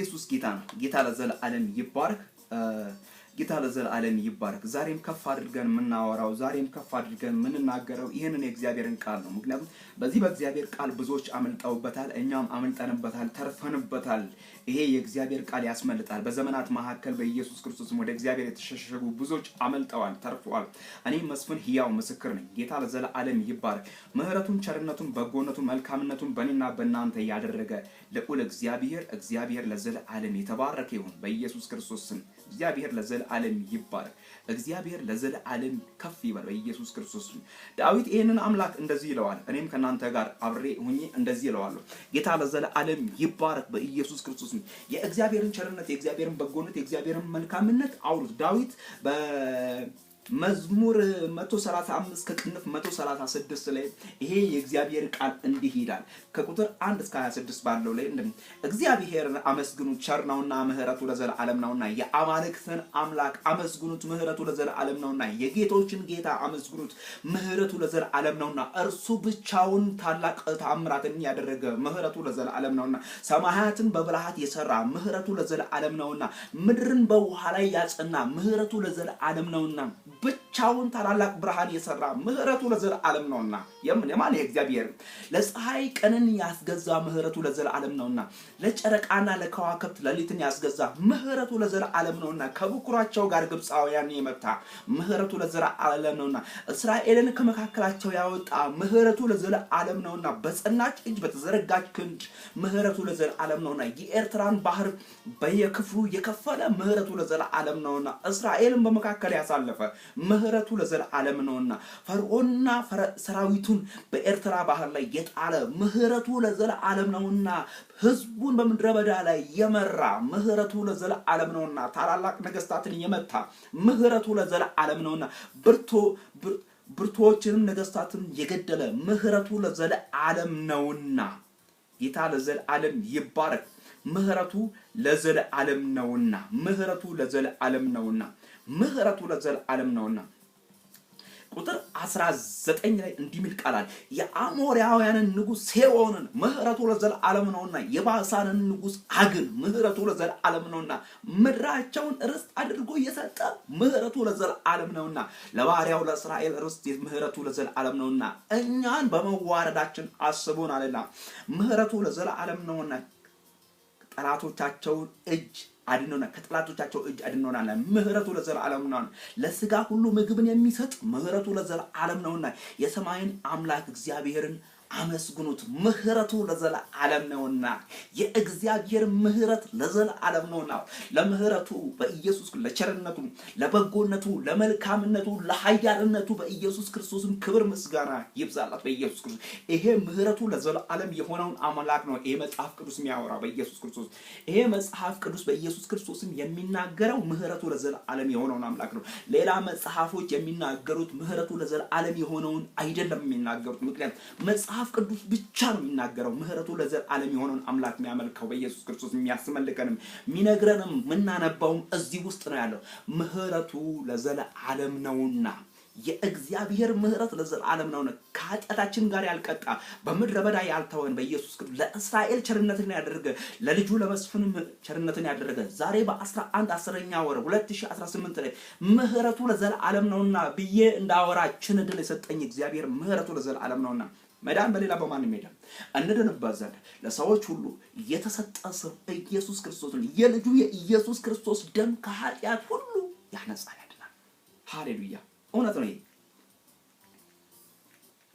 ኢየሱስ ጌታ ነው። ጌታ ለዘላለም ይባረክ። ጌታ ለዘላለም ይባረክ። ዛሬም ከፍ አድርገን የምናወራው ዛሬም ከፍ አድርገን የምንናገረው ይሄንን የእግዚአብሔርን ቃል ነው። ምክንያቱም በዚህ በእግዚአብሔር ቃል ብዙዎች አመልጠውበታል፣ እኛም አመልጠንበታል፣ ተርፈንበታል። ይሄ የእግዚአብሔር ቃል ያስመልጣል። በዘመናት መካከል በኢየሱስ ክርስቶስም ወደ እግዚአብሔር የተሸሸጉ ብዙዎች አመልጠዋል፣ ተርፈዋል። እኔ መስፍን ሕያው ምስክር ነኝ። ጌታ ለዘላለም ይባረክ። ምህረቱን፣ ቸርነቱን፣ በጎነቱን፣ መልካምነቱን በእኔና በእናንተ ያደረገ ልዑል እግዚአብሔር ለዘላለም የተባረከ ይሁን በኢየሱስ ክርስቶስ ስም። እግዚአብሔር ለዘላለም ይባረክ። እግዚአብሔር ለዘላለም ከፍ ይበል በኢየሱስ ክርስቶስ ስም። ዳዊት ይሄንን አምላክ እንደዚህ ይለዋል፣ እኔም ከናንተ ጋር አብሬ ሆኜ እንደዚህ ይለዋለሁ። ጌታ ለዘላለም ይባረክ በኢየሱስ ክርስቶስ ስም። የእግዚአብሔርን ቸርነት፣ የእግዚአብሔርን በጎነት፣ የእግዚአብሔርን መልካምነት አውሩት። ዳዊት መዝሙር 135 ከቅንፍ 136 ላይ ይሄ የእግዚአብሔር ቃል እንዲህ ይላል። ከቁጥር 1 እስከ 26 ባለው ላይ እግዚአብሔርን አመስግኑት፣ ቸር ነውና ምህረቱ ለዘላለም ነውና። የአማልክትን አምላክ አመስግኑት፣ ምህረቱ ለዘላለም ነውና። የጌቶችን ጌታ አመስግኑት፣ ምህረቱ ለዘላለም ነውና። እርሱ ብቻውን ታላቅ ተአምራትን ያደረገ ምህረቱ ለዘላለም ነውና። ሰማያትን በብልሃት የሰራ ምህረቱ ለዘላለም ነውና። ምድርን በውሃ ላይ ያጸና ምህረቱ ለዘላለም ነውና። ብቻውን ታላላቅ ብርሃን የሰራ ምህረቱ ለዘላለም ነውና። የማን የእግዚአብሔር ለፀሐይ ቀንን ያስገዛ ምህረቱ ለዘላለም ነውና። ለጨረቃና ለከዋክብት ሌሊትን ያስገዛ ምህረቱ ለዘላለም ነውና። ከብኩራቸው ጋር ግብፃውያን የመታ ምህረቱ ለዘላለም ነውና። እስራኤልን ከመካከላቸው ያወጣ ምህረቱ ለዘላለም ነውና። በጸናች እጅ በተዘረጋች ክንድ ምህረቱ ለዘላለም ነውና። የኤርትራን ባህር በየክፍሉ የከፈለ ምህረቱ ለዘላለም ነውና። እስራኤልን በመካከል ያሳለፈ ምህረቱ ለዘላለም ነውና። ፈርዖንና ሰራዊቱን በኤርትራ ባህር ላይ የጣለ ምህረቱ ለዘላለም ነውና። ህዝቡን በምድረ በዳ ላይ የመራ ምህረቱ ለዘላለም ነውና። ታላላቅ ነገስታትን የመታ ምህረቱ ለዘላለም ነውና። ብርቱዎችንም ነገስታትን የገደለ ምህረቱ ለዘላለም ነውና። ጌታ ለዘላለም ይባረክ። ምህረቱ ለዘላለም ነውና። ምህረቱ ለዘላለም ነውና። ምህረቱ ለዘላለም ነውና። ቁጥር 19 ላይ እንዲህ ቃላል የአሞራውያንን ንጉስ ሴዎንን ምህረቱ ለዘላለም ነውና። የባሳንን ንጉስ አግን ምህረቱ ለዘላለም ነውና። ምድራቸውን ርስት አድርጎ የሰጠ ምህረቱ ለዘላለም ነውና። ለባሪያው ለእስራኤል ርስት ምህረቱ ለዘላለም ነውና። እኛን በመዋረዳችን አስቦናልና ምህረቱ ለዘላለም ነውና። ጠላቶቻቸውን እጅ አድኖና ከጠላቶቻቸው እጅ አድኖናል። ምህረቱ ለዘላለም ነውና። ለስጋ ሁሉ ምግብን የሚሰጥ ምህረቱ ለዘላለም ነውና። የሰማይን አምላክ እግዚአብሔርን አመስግኑት፣ ምህረቱ ለዘላለም ነውና። የእግዚአብሔር ምህረት ለዘላለም ነውና። ለምህረቱ በኢየሱስ ለቸርነቱ፣ ለበጎነቱ፣ ለመልካምነቱ፣ ለኃያልነቱ በኢየሱስ ክርስቶስም ክብር ምስጋና ይብዛላት በኢየሱስ ክርስቶስ። ይሄ ምህረቱ ለዘላለም የሆነውን አምላክ ነው ይሄ መጽሐፍ ቅዱስ የሚያወራ በኢየሱስ ክርስቶስ። ይሄ መጽሐፍ ቅዱስ በኢየሱስ ክርስቶስም የሚናገረው ምህረቱ ለዘላለም የሆነውን አምላክ ነው። ሌላ መጽሐፎች የሚናገሩት ምህረቱ ለዘላለም የሆነውን አይደለም የሚናገሩት። ምክንያቱም መጽሐፍ ቅዱስ ብቻ ነው የሚናገረው ምህረቱ ለዘላለም የሆነውን አምላክ የሚያመልከው በኢየሱስ ክርስቶስ። የሚያስመልከንም የሚነግረንም የምናነባውም እዚህ ውስጥ ነው ያለው። ምህረቱ ለዘላለም ነውና። የእግዚአብሔር ምህረት ለዘላለም ነውና። ከኃጢአታችን ጋር ያልቀጣ በምድረ በዳ ያልተወን በኢየሱስ ክርስቶስ ለእስራኤል ቸርነትን ያደረገ ለልጁ ለመስፍን ቸርነትን ያደረገ ዛሬ በ11 ወር 2018 ላይ ምህረቱ ለዘላለም ነውና ብዬ እንዳወራችን እድል የሰጠኝ እግዚአብሔር ምህረቱ ለዘላለም ነውና። መዳን በሌላ በማንም የለም። እንድንበት ዘንድ ለሰዎች ሁሉ የተሰጠ ስም ኢየሱስ ክርስቶስ ነው። የልጁ የኢየሱስ ክርስቶስ ደም ከኃጢአት ሁሉ ያነጻል፣ ያድናል። ሃሌሉያ! እውነት ነው።